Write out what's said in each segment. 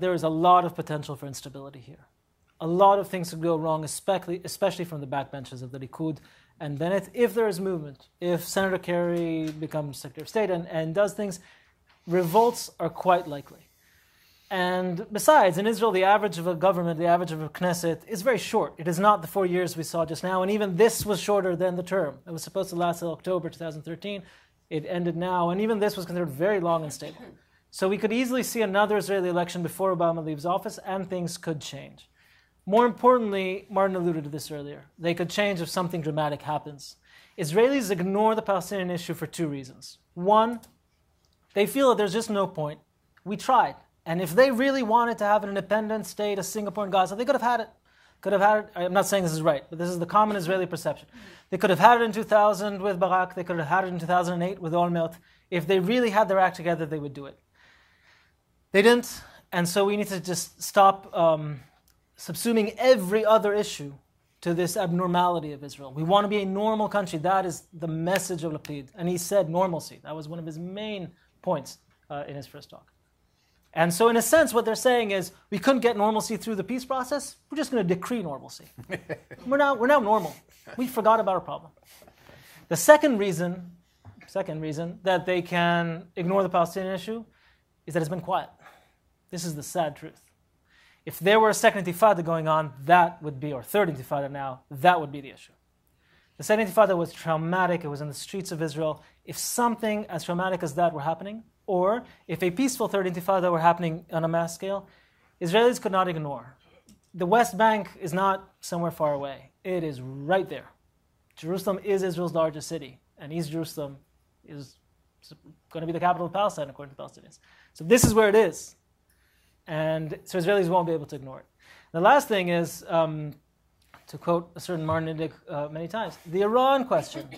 There is a lot of potential for instability here. A lot of things could go wrong, especially from the backbenches of the Likud and Bennett, if there is movement. If Senator Kerry becomes Secretary of State and does things, revolts are quite likely. And besides, in Israel, the average of a government, the average of a Knesset, is very short. It is not the 4 years we saw just now, and even this was shorter than the term. It was supposed to last till October 2013. It ended now, and even this was considered very long and stable. So we could easily see another Israeli election before Obama leaves office, and things could change. More importantly, Martin alluded to this earlier, they could change if something dramatic happens. Israelis ignore the Palestinian issue for 2 reasons. One, they feel that there's just no point. We tried. And if they really wanted to have an independent state, a Singapore and Gaza, they could have had it. I'm not saying this is right, but this is the common Israeli perception. They could have had it in 2000 with Barak, they could have had it in 2008 with Olmert. If they really had their act together, they would do it. They didn't, and so we need to just stop subsuming every other issue to this abnormality of Israel. We want to be a normal country. That is the message of Lapid. And he said normalcy. That was one of his main points in his first talk. And so in a sense, what they're saying is, we couldn't get normalcy through the peace process. We're just going to decree normalcy. We're now normal. We forgot about our problem. The second reason that they can ignore the Palestinian issue is that it's been quiet. This is the sad truth. If there were a second Intifada going on, that would be, or third Intifada now, that would be the issue. The second Intifada was traumatic. It was in the streets of Israel. If something as traumatic as that were happening, or if a peaceful third Intifada were happening on a mass scale, Israelis could not ignore. The West Bank is not somewhere far away. It is right there. Jerusalem is Israel's largest city, and East Jerusalem is going to be the capital of Palestine, according to Palestinians. So this is where it is. And so Israelis won't be able to ignore it. The last thing is, to quote a certain Martin Indyk many times, the Iran question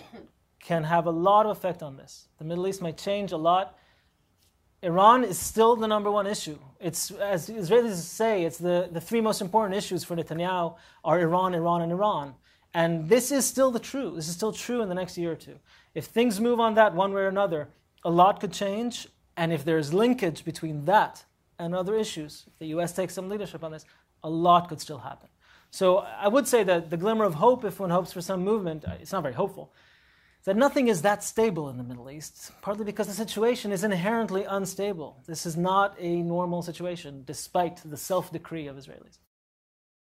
can have a lot of effect on this. The Middle East might change a lot. Iran is still the number one issue. It's, as Israelis say, it's the 3 most important issues for Netanyahu are Iran, Iran, and Iran. And this is still true. This is still true in the next year or two. If things move on that one way or another, a lot could change. And if there's linkage between that and other issues, if the U.S. takes some leadership on this, a lot could still happen. So I would say that the glimmer of hope, if one hopes for some movement, it's not very hopeful, that nothing is that stable in the Middle East, partly because the situation is inherently unstable. This is not a normal situation, despite the self-decree of Israelis.